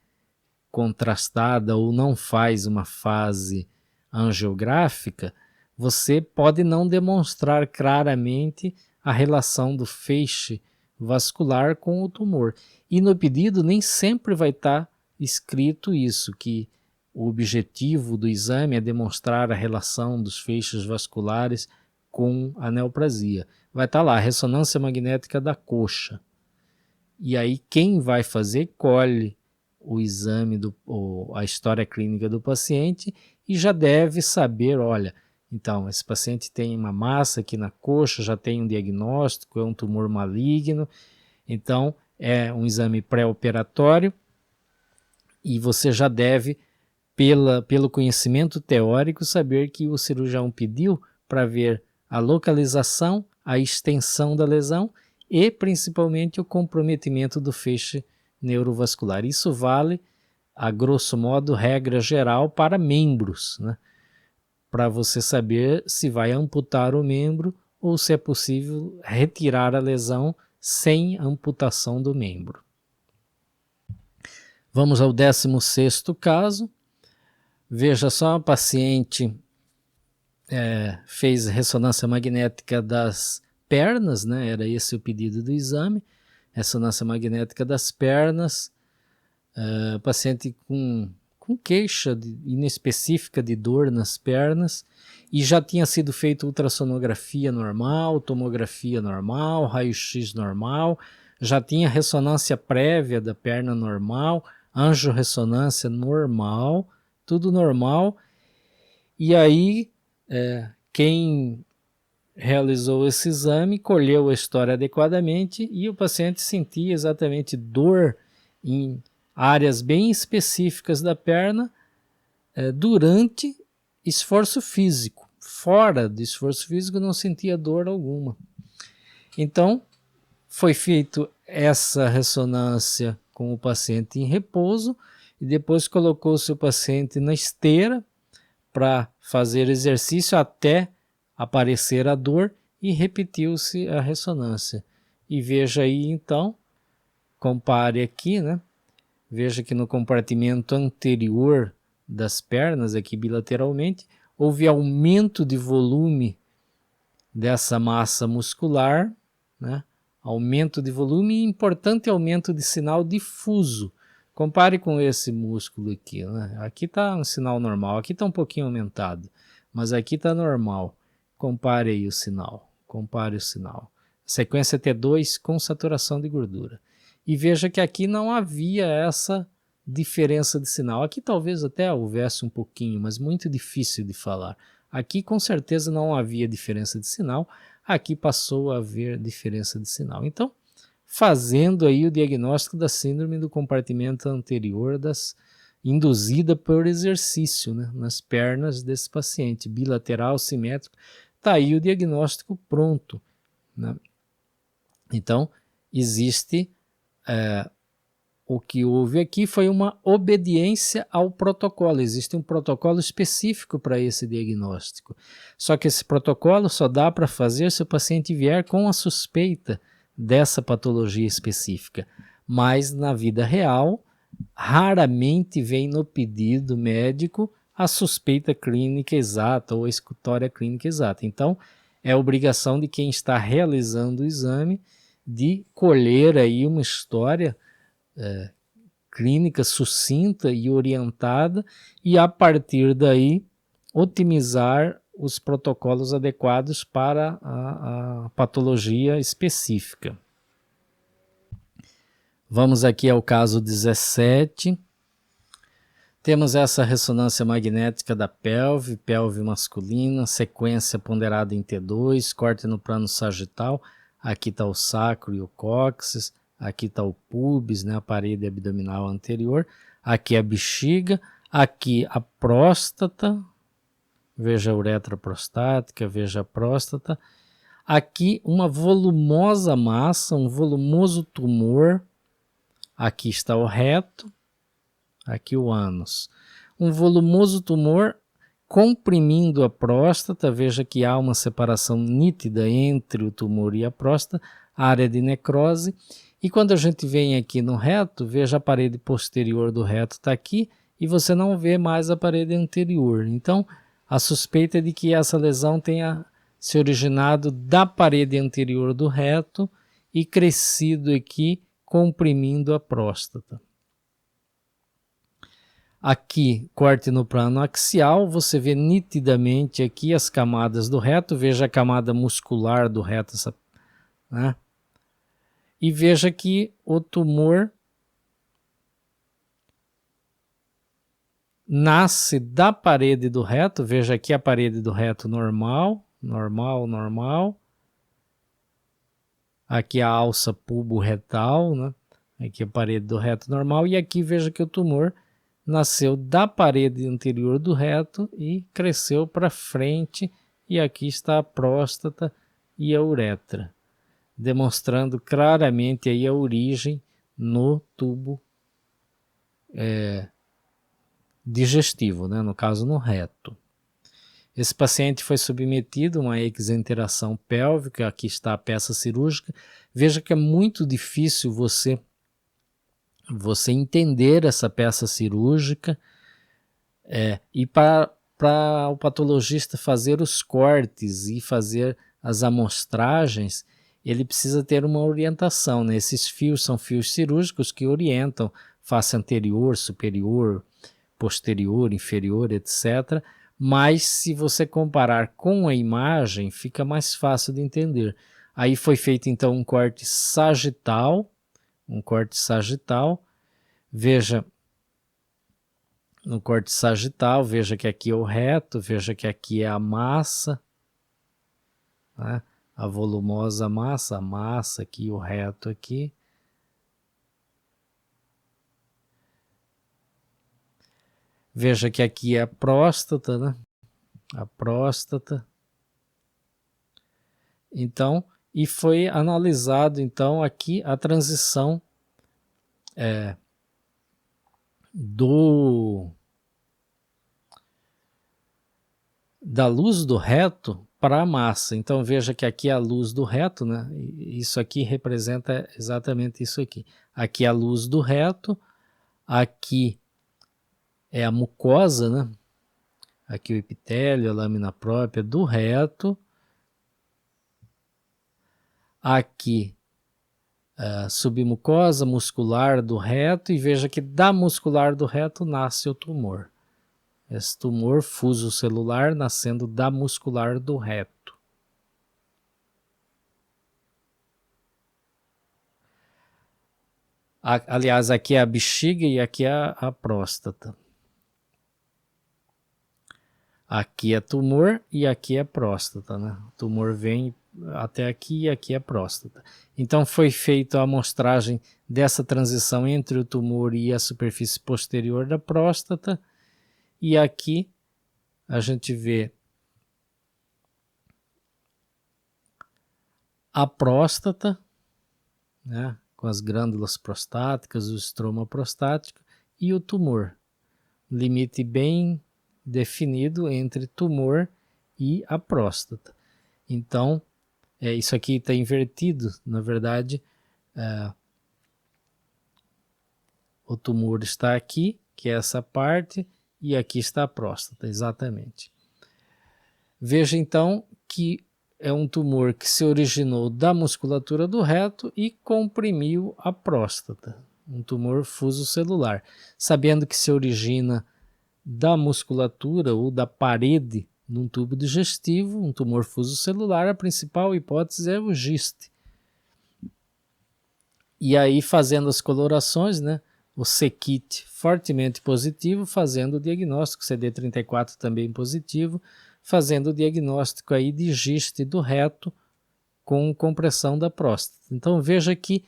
contrastada ou não faz uma fase angiográfica, você pode não demonstrar claramente a relação do feixe vascular com o tumor. E no pedido nem sempre vai estar escrito isso, que o objetivo do exame é demonstrar a relação dos feixes vasculares com a neoplasia. Vai estar lá, ressonância magnética da coxa. E aí quem vai fazer colhe o exame, a história clínica do paciente e já deve saber, olha, então esse paciente tem uma massa aqui na coxa, já tem um diagnóstico, é um tumor maligno, então é um exame pré-operatório e você já deve, pelo conhecimento teórico, saber que o cirurgião pediu para ver a localização, a extensão da lesão e principalmente o comprometimento do feixe neurovascular. Isso vale, a grosso modo, regra geral para membros, né? Para você saber se vai amputar o membro ou se é possível retirar a lesão sem amputação do membro. Vamos ao 16º caso. Veja só, a paciente fez ressonância magnética das pernas, né? Era esse o pedido do exame, ressonância magnética das pernas, paciente com queixa inespecífica de dor nas pernas, e já tinha sido feita ultrassonografia normal, tomografia normal, raio-x normal, já tinha ressonância prévia da perna normal, angiorressonância normal, tudo normal, e aí quem realizou esse exame colheu a história adequadamente e o paciente sentia exatamente dor em áreas bem específicas da perna durante esforço físico. Fora do esforço físico não sentia dor alguma. Então foi feita essa ressonância com o paciente em repouso e depois colocou-se o paciente na esteira para fazer exercício até aparecer a dor e repetiu-se a ressonância. E veja aí então, compare aqui, né? Veja que no compartimento anterior das pernas, aqui bilateralmente, houve aumento de volume dessa massa muscular, né? Aumento de volume e importante aumento de sinal difuso. Compare com esse músculo aqui, né? Aqui está um sinal normal, aqui está um pouquinho aumentado, mas aqui está normal. Compare aí o sinal, compare o sinal. Sequência T2 com saturação de gordura. E veja que aqui não havia essa diferença de sinal. Aqui talvez até houvesse um pouquinho, mas muito difícil de falar. Aqui com certeza não havia diferença de sinal, aqui passou a haver diferença de sinal. Então, fazendo aí o diagnóstico da síndrome do compartimento anterior induzida por exercício, né, nas pernas desse paciente, bilateral, simétrico, está aí o diagnóstico pronto, né? Então, existe, o que houve aqui foi uma obediência ao protocolo, existe um protocolo específico para esse diagnóstico, só que esse protocolo só dá para fazer se o paciente vier com a suspeita dessa patologia específica, mas na vida real, raramente vem no pedido médico a suspeita clínica exata ou a escutória clínica exata. Então, é obrigação de quem está realizando o exame de colher aí uma história clínica sucinta e orientada e, a partir daí, otimizar os protocolos adequados para a patologia específica. Vamos aqui ao caso 17. Temos essa ressonância magnética da pelve masculina, sequência ponderada em T2, corte no plano sagital. Aqui está o sacro e o cóccix, aqui está o pubis, né, a parede abdominal anterior. Aqui a bexiga, aqui a próstata, veja a uretra prostática, veja a próstata. Aqui uma volumosa massa, um volumoso tumor. Aqui está o reto, aqui o ânus. Um volumoso tumor comprimindo a próstata. Veja que há uma separação nítida entre o tumor e a próstata, área de necrose. E quando a gente vem aqui no reto, veja a parede posterior do reto está aqui e você não vê mais a parede anterior. Então, a suspeita é de que essa lesão tenha se originado da parede anterior do reto e crescido aqui, comprimindo a próstata. Aqui, corte no plano axial, você vê nitidamente aqui as camadas do reto, veja a camada muscular do reto, né? E veja que o tumor nasce da parede do reto, veja aqui a parede do reto normal, normal. Aqui a alça pubo-retal, né? Aqui a parede do reto normal, e aqui veja que o tumor nasceu da parede anterior do reto e cresceu para frente, e aqui está a próstata e a uretra, demonstrando claramente aí a origem no tubo digestivo, né? No caso no reto. Esse paciente foi submetido a uma exenteração pélvica, aqui está a peça cirúrgica. Veja que é muito difícil você entender essa peça cirúrgica, e para o patologista fazer os cortes e fazer as amostragens, ele precisa ter uma orientação, né? Esses fios são fios cirúrgicos que orientam face anterior, superior, posterior, inferior, etc. Mas se você comparar com a imagem, fica mais fácil de entender. Aí foi feito então um corte sagital, veja no corte sagital, veja que aqui é o reto, veja que aqui é a massa, né? A volumosa massa, a massa aqui, o reto aqui. Veja que aqui é a próstata, né? A próstata. Então, e foi analisado então aqui a transição da luz do reto para a massa. Então veja que aqui é a luz do reto, né? Isso aqui representa exatamente isso aqui. Aqui é a luz do reto, aqui é a mucosa, né? Aqui o epitélio, a lâmina própria do reto. Aqui a submucosa muscular do reto, e veja que da muscular do reto nasce o tumor. Esse tumor fuso celular nascendo da muscular do reto. Aliás, aqui é a bexiga e aqui é a próstata. Aqui é tumor e aqui é próstata, né? O tumor vem até aqui e aqui é próstata. Então foi feita a amostragem dessa transição entre o tumor e a superfície posterior da próstata, e aqui a gente vê a próstata, né, com as glândulas prostáticas, o estroma prostático e o tumor. Limite bem definido entre tumor e a próstata. Então, isso aqui está invertido, na verdade, o tumor está aqui, que é essa parte, e aqui está a próstata, exatamente. Veja então que é um tumor que se originou da musculatura do reto e comprimiu a próstata, um tumor fuso-celular, sabendo que se origina da musculatura ou da parede num tubo digestivo, um tumor fuso-celular, a principal hipótese é o giste. E aí, fazendo as colorações, né, o c-KIT fortemente positivo, fazendo o diagnóstico, CD34 também positivo, fazendo o diagnóstico aí de giste do reto com compressão da próstata. Então veja que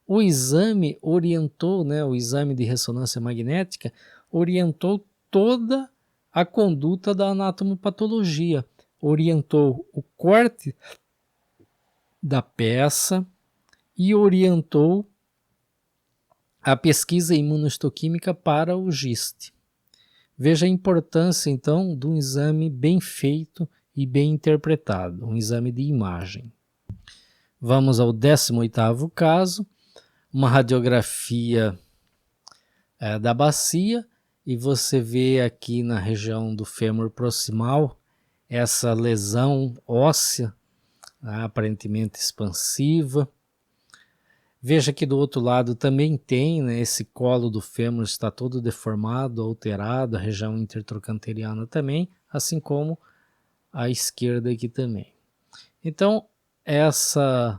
o exame orientou, né, o exame de ressonância magnética orientou toda a conduta da anatomopatologia, orientou o corte da peça e orientou a pesquisa imunohistoquímica para o GIST. Veja a importância, então, de um exame bem feito e bem interpretado, um exame de imagem. Vamos ao 18º caso, uma radiografia da bacia, e você vê aqui na região do fêmur proximal essa lesão óssea, aparentemente expansiva. Veja que do outro lado também tem, né, esse colo do fêmur está todo deformado, alterado, a região intertrochanteriana também, assim como a esquerda aqui também. Então, essas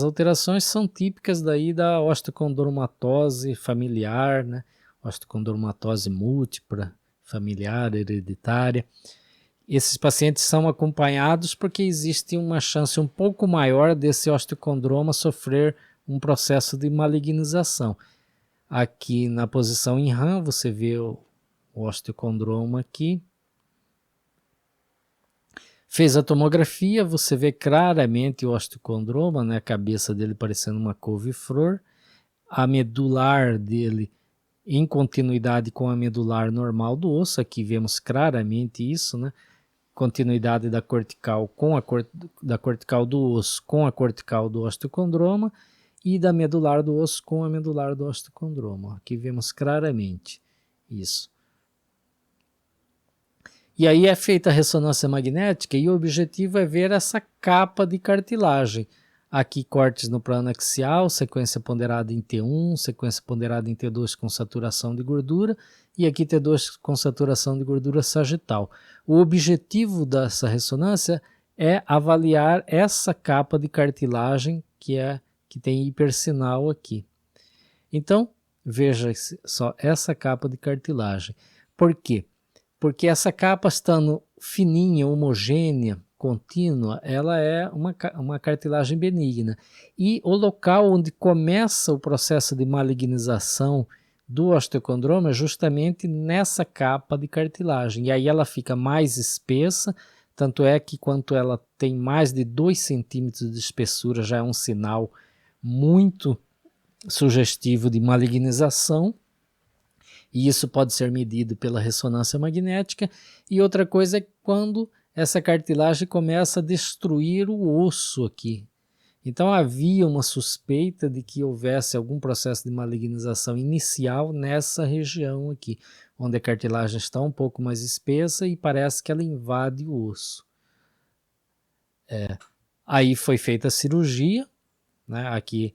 alterações são típicas daí da osteocondromatose familiar, né? Osteocondromatose múltipla, familiar, hereditária. Esses pacientes são acompanhados porque existe uma chance um pouco maior desse osteocondroma sofrer um processo de malignização. Aqui na posição em RAM, você vê o osteocondroma aqui. Fez a tomografia, você vê claramente o osteocondroma, né, a cabeça dele parecendo uma couve-flor, a medular dele em continuidade com a medular normal do osso, aqui vemos claramente isso, né? Continuidade da cortical da cortical do osso com a cortical do osteocondroma e da medular do osso com a medular do osteocondroma. Aqui vemos claramente isso. E aí é feita a ressonância magnética e o objetivo é ver essa capa de cartilagem. Aqui cortes no plano axial, sequência ponderada em T1, sequência ponderada em T2 com saturação de gordura e aqui T2 com saturação de gordura sagital. O objetivo dessa ressonância é avaliar essa capa de cartilagem que tem hipersinal aqui. Então, veja só essa capa de cartilagem. Por quê? Porque essa capa estando fininha, homogênea, contínua, ela é uma cartilagem benigna. E o local onde começa o processo de malignização do osteocondroma é justamente nessa capa de cartilagem. E aí ela fica mais espessa, tanto é que quando ela tem mais de 2 centímetros de espessura, já é um sinal muito sugestivo de malignização. E isso pode ser medido pela ressonância magnética. E outra coisa é quando essa cartilagem começa a destruir o osso aqui. Então havia uma suspeita de que houvesse algum processo de malignização inicial nessa região aqui, onde a cartilagem está um pouco mais espessa e parece que ela invade o osso. Aí foi feita a cirurgia, né? Aqui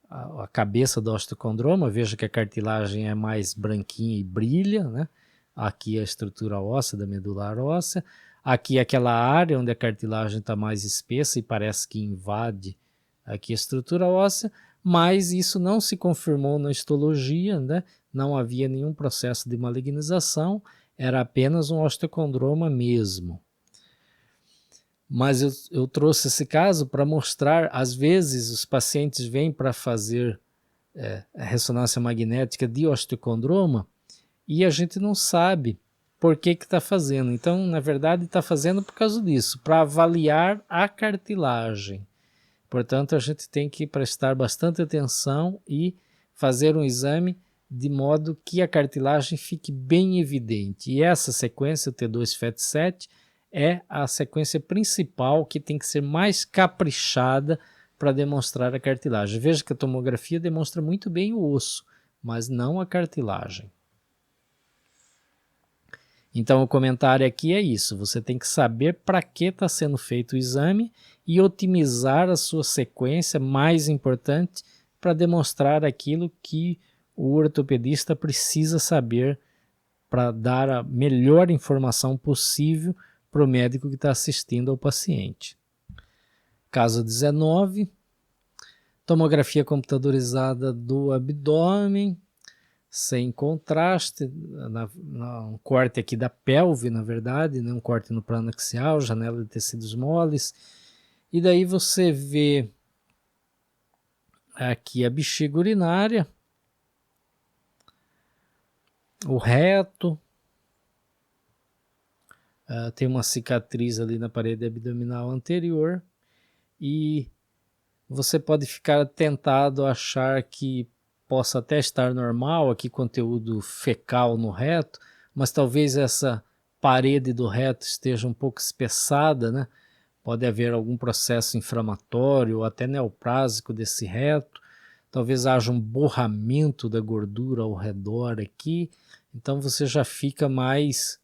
a cabeça do osteocondroma, veja que a cartilagem é mais branquinha e brilha, né? Aqui a estrutura óssea da medular óssea, aqui aquela área onde a cartilagem está mais espessa e parece que invade aqui a estrutura óssea, mas isso não se confirmou na histologia, né? Não havia nenhum processo de malignização, era apenas um osteocondroma mesmo. Mas eu trouxe esse caso para mostrar, às vezes os pacientes vêm para fazer a ressonância magnética de osteocondroma e a gente não sabe por que está fazendo. Então, na verdade, está fazendo por causa disso, para avaliar a cartilagem. Portanto, a gente tem que prestar bastante atenção e fazer um exame de modo que a cartilagem fique bem evidente. E essa sequência, o T2-FET7, é a sequência principal que tem que ser mais caprichada para demonstrar a cartilagem. Veja que a tomografia demonstra muito bem o osso, mas não a cartilagem. Então o comentário aqui é isso, você tem que saber para que está sendo feito o exame e otimizar a sua sequência mais importante para demonstrar aquilo que o ortopedista precisa saber para dar a melhor informação possível para o médico que está assistindo ao paciente. Caso 19, tomografia computadorizada do abdômen, sem contraste, um corte aqui da pelve, na verdade, né? Um corte no plano axial, janela de tecidos moles, e daí você vê aqui a bexiga urinária, o reto, tem uma cicatriz ali na parede abdominal anterior, e você pode ficar tentado a achar que possa até estar normal aqui conteúdo fecal no reto, mas talvez essa parede do reto esteja um pouco espessada, né? Pode haver algum processo inflamatório ou até neoplásico desse reto, talvez haja um borramento da gordura ao redor aqui, então você já fica mais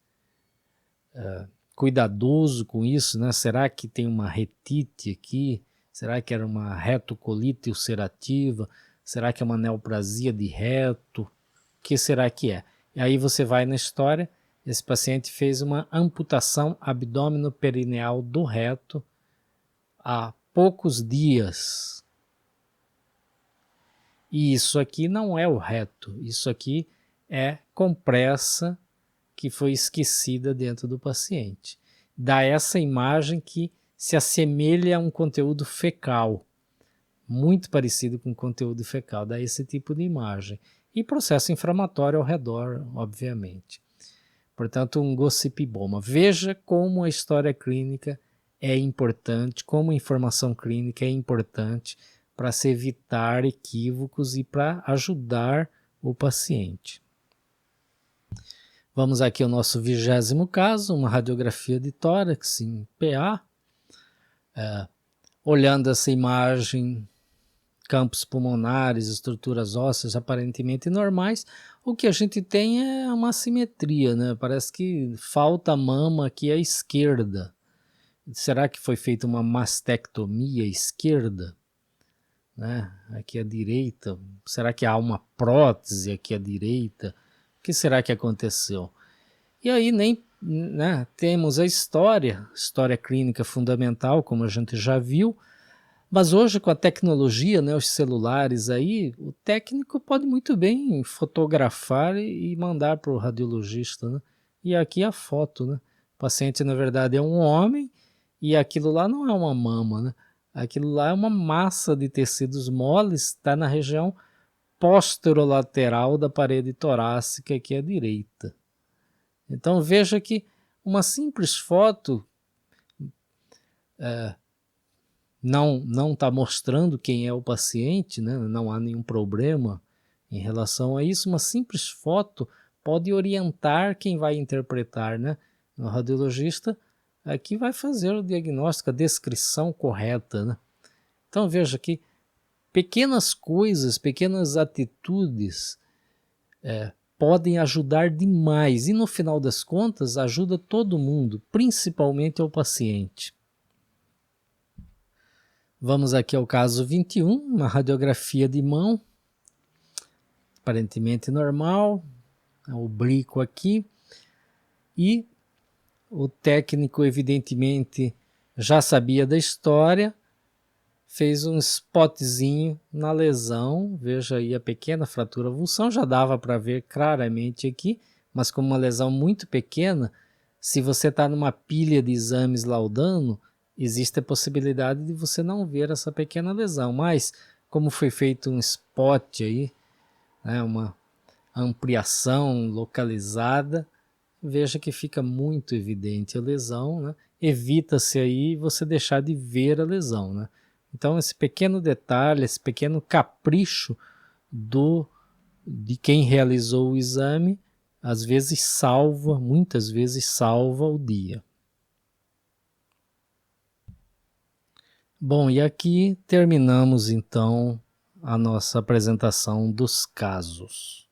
cuidadoso com isso, né? Será que tem uma retite aqui? Será que era uma retocolite ulcerativa? Será que é uma neoplasia de reto? O que será que é? E aí você vai na história, esse paciente fez uma amputação abdômeno-perineal do reto há poucos dias. E isso aqui não é o reto, isso aqui é compressa que foi esquecida dentro do paciente. Dá essa imagem que se assemelha a um conteúdo fecal, muito parecido com conteúdo fecal, dá esse tipo de imagem. E processo inflamatório ao redor, obviamente. Portanto, um gossipiboma. Veja como a história clínica é importante, como a informação clínica é importante para se evitar equívocos e para ajudar o paciente. Vamos aqui ao nosso 20º caso, uma radiografia de tórax em PA. Olhando essa imagem, campos pulmonares, estruturas ósseas aparentemente normais, o que a gente tem é uma assimetria, né? Parece que falta mama aqui à esquerda. Será que foi feita uma mastectomia esquerda? Né? Aqui à direita. Será que há uma prótese aqui à direita? O que será que aconteceu? E aí nem, né, temos a história clínica fundamental, como a gente já viu, mas hoje com a tecnologia, né, os celulares aí, o técnico pode muito bem fotografar e mandar para o radiologista, né? E aqui a foto, né? O paciente na verdade é um homem e aquilo lá não é uma mama, né? Aquilo lá é uma massa de tecidos moles, está na região posterolateral da parede torácica aqui à direita. Então veja que uma simples foto não está mostrando quem é o paciente, né? Não há nenhum problema em relação a isso. Uma simples foto pode orientar quem vai interpretar, né? O radiologista aqui vai fazer o diagnóstico, a descrição correta, né? Então veja que pequenas coisas, pequenas atitudes podem ajudar demais e no final das contas ajuda todo mundo, principalmente ao paciente. Vamos aqui ao caso 21, uma radiografia de mão, aparentemente normal, oblíquo aqui, e o técnico evidentemente já sabia da história, fez um spotzinho na lesão, veja aí a pequena fratura avulsão, já dava para ver claramente aqui, mas como uma lesão muito pequena, se você está numa pilha de exames laudando, existe a possibilidade de você não ver essa pequena lesão, mas como foi feito um spot aí, né, uma ampliação localizada, veja que fica muito evidente a lesão, né? Evita-se aí você deixar de ver a lesão, né? Então esse pequeno detalhe, esse pequeno capricho de quem realizou o exame, às vezes salva, muitas vezes salva o dia. Bom, e aqui terminamos então a nossa apresentação dos casos.